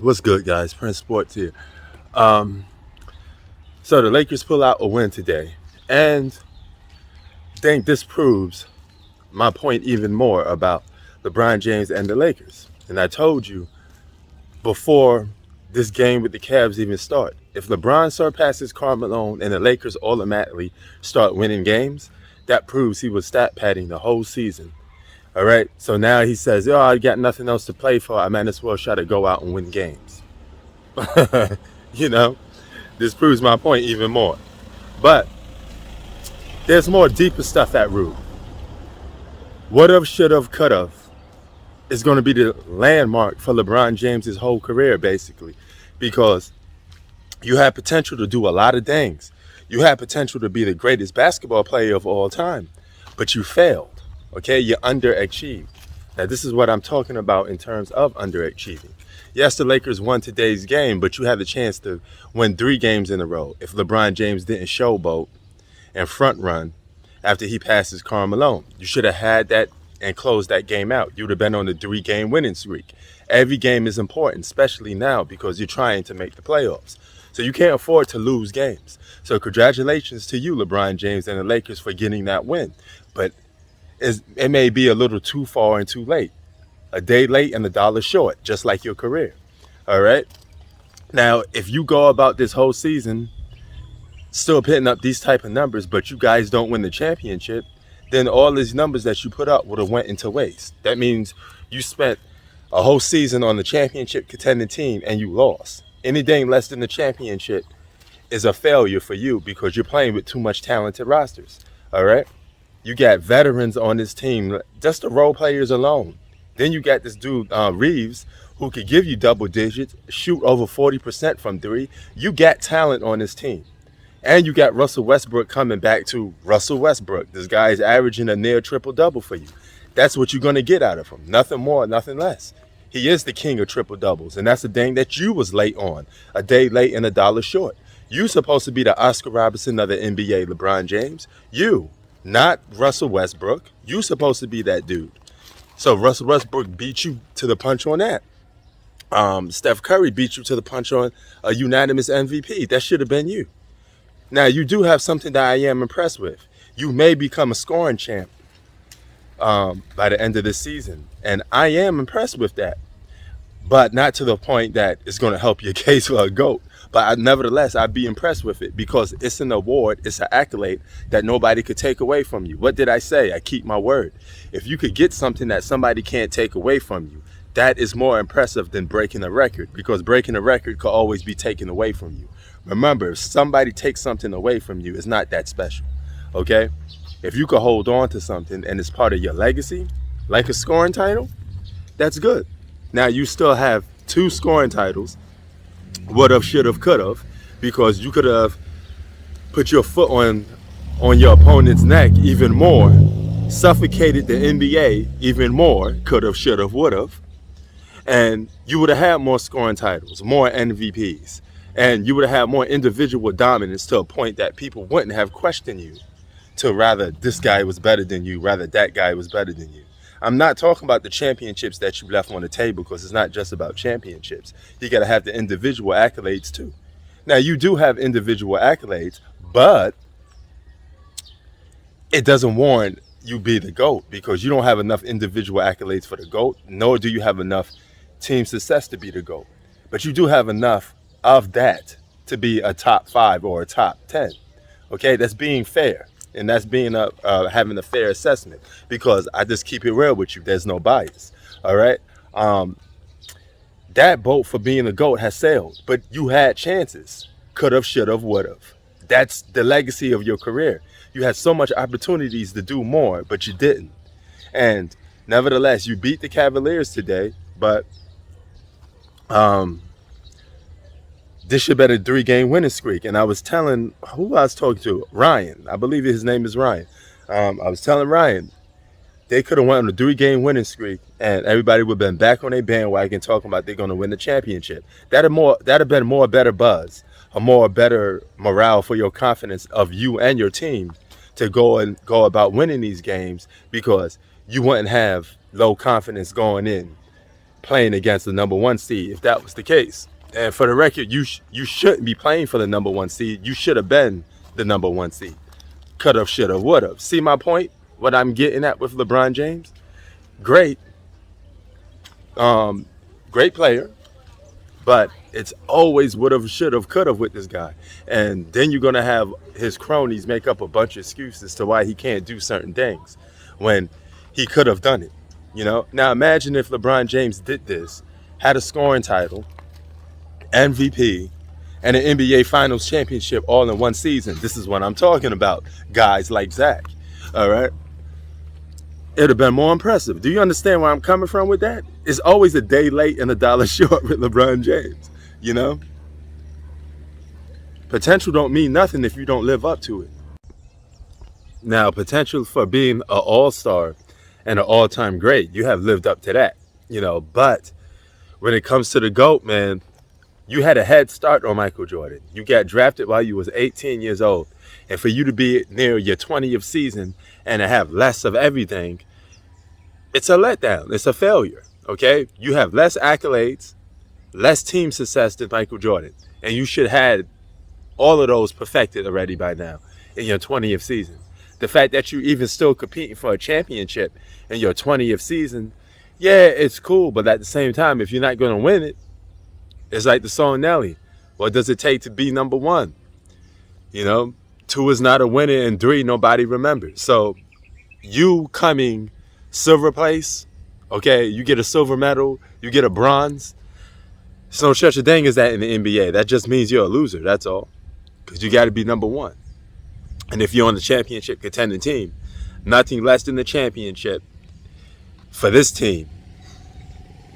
What's good, guys? Prince Sports here. Um, so the Lakers pull out a win today, and I think this proves my point even more about LeBron James and the Lakers. And I told you before this game with the Cavs even start, if LeBron surpasses Karl Malone and the Lakers automatically start winning games, that proves he was stat padding the whole season. All right. So now he says, "Oh, I got nothing else to play for. I might as well try to go out and win games." you know, this proves my point even more. But there's more deeper stuff at root. What have, should have, could have is going to be the landmark for LeBron James's whole career, basically, because you have potential to do a lot of things. You have potential to be the greatest basketball player of all time, but you failed. Okay, you underachieved. Now, this is what I'm talking about in terms of underachieving. Yes, the Lakers won today's game, but you had the chance to win 3 games in a row if LeBron James didn't showboat and front run after he passes Karl Malone. You should have had that and closed that game out. You would have been on the 3-game winning streak. Every game is important, especially now because you're trying to make the playoffs. So you can't afford to lose games. So congratulations to you, LeBron James and the Lakers, for getting that win. But it may be a little too far and too late. A day late and $1 short, just like your career. All right? Now, if you go about this whole season still putting up these type of numbers, but you guys don't win the championship, then all these numbers that you put up would have went into waste. That means you spent a whole season on the championship contending team and you lost. Anything less than the championship is a failure for you because you're playing with too much talented rosters. All right? You got veterans on this team, just the role players alone. Then you got this dude, Reeves, who could give you double digits, shoot over 40% from 3. You got talent on this team. And you got Russell Westbrook coming back to Russell Westbrook. This guy is averaging a near triple-double for you. That's what you're going to get out of him. Nothing more, nothing less. He is the king of triple-doubles, and that's the thing that you was late on. A day late and $1 short. You supposed to be the Oscar Robertson of the NBA, LeBron James. You, not Russell Westbrook. You supposed to be that dude. So Russell Westbrook beat you to the punch on that. Steph Curry beat you to the punch on a unanimous MVP. That should have been you. Now, you do have something that I am impressed with. You may become a scoring champ by the end of this season. And I am impressed with that. But not to the point that it's going to help your case for a GOAT. But nevertheless, I'd be impressed with it because it's an award, it's an accolade that nobody could take away from you. What did I say? I keep my word. If you could get something that somebody can't take away from you, that is more impressive than breaking a record, because breaking a record could always be taken away from you. Remember, if somebody takes something away from you, it's not that special, okay? If you could hold on to something and it's part of your legacy, like a scoring title, that's good. Now, you still have 2 scoring titles, would have, should have, could have, because you could have put your foot on your opponent's neck even more, suffocated the NBA even more, could have, should have, would have, and you would have had more scoring titles, more MVPs, and you would have had more individual dominance to a point that people wouldn't have questioned you to rather this guy was better than you, rather that guy was better than you. I'm not talking about the championships that you left on the table, because it's not just about championships. You got to have the individual accolades too. Now, you do have individual accolades, but it doesn't warrant you be the GOAT, because you don't have enough individual accolades for the GOAT, nor do you have enough team success to be the GOAT. But you do have enough of that to be a top 5 or a top 10. Okay, that's being fair. And that's being having a fair assessment, because I just keep it real with you. There's no bias. All right. That boat for being a GOAT has sailed, but you had chances. Could have, should have, would have. That's the legacy of your career. You had so much opportunities to do more, but you didn't. And nevertheless, you beat the Cavaliers today, but this should have been a 3-game winning streak. And I was telling, who I was talking to? Ryan. I believe his name is Ryan. I was telling Ryan, they could have went on a 3-game winning streak, and everybody would have been back on their bandwagon talking about they're going to win the championship. That'd have been more better buzz, a more better morale for your confidence of you and your team to go about winning these games, because you wouldn't have low confidence going in playing against the number one seed if that was the case. And for the record, you shouldn't be playing for the number one seed. You should have been the number one seed. Could have, should have, would have. See my point? What I'm getting at with LeBron James? Great. Great player. But it's always would have, should have, could have with this guy. And then you're going to have his cronies make up a bunch of excuses to why he can't do certain things when he could have done it. You know? Now imagine if LeBron James did this, had a scoring title, MVP, and an NBA Finals championship all in one season. This is what I'm talking about. Guys like Zach. All right? It would have been more impressive. Do you understand where I'm coming from with that? It's always a day late and a dollar short with LeBron James. You know? Potential don't mean nothing if you don't live up to it. Now, potential for being an all-star and an all-time great, you have lived up to that. You know, but when it comes to the GOAT, man, you had a head start on Michael Jordan. You got drafted while you was 18 years old. And for you to be near your 20th season and to have less of everything, it's a letdown. It's a failure, okay? You have less accolades, less team success than Michael Jordan. And you should have had all of those perfected already by now in your 20th season. The fact that you even still competing for a championship in your 20th season, yeah, it's cool. But at the same time, if you're not going to win it, it's like the song Nelly. What does it take to be number one? You know, 2 is not a winner, and 3, nobody remembers. So you coming silver place, okay, you get a silver medal, you get a bronze. There's no such a thing as that in the NBA. That just means you're a loser, that's all. Because you got to be number one. And if you're on the championship contending team, nothing less than the championship for this team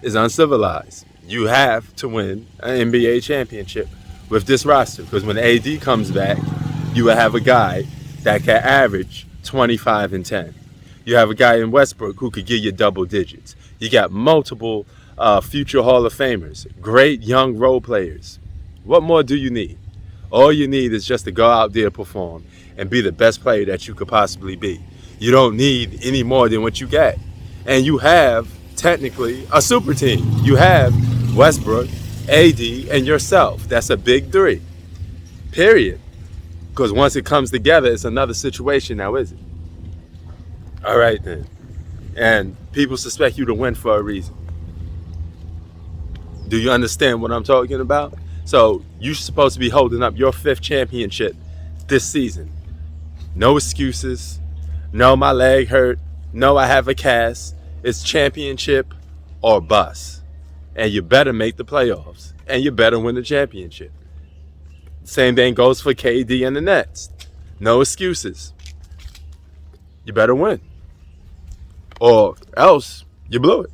is uncivilized. You have to win an NBA championship with this roster. Because when AD comes back, you will have a guy that can average 25 and 10. You have a guy in Westbrook who could give you double digits. You got multiple future Hall of Famers, great young role players. What more do you need? All you need is just to go out there, perform, and be the best player that you could possibly be. You don't need any more than what you got. And you have, technically, a super team. You have Westbrook, AD, and yourself. That's a big 3. Period. Because once it comes together, it's another situation now, is it? All right, then. And people suspect you to win for a reason. Do you understand what I'm talking about? So you're supposed to be holding up your 5th championship this season. No excuses. No, my leg hurt. No, I have a cast. It's championship or bust. And you better make the playoffs. And you better win the championship. Same thing goes for KD and the Nets. No excuses. You better win. Or else you blew it.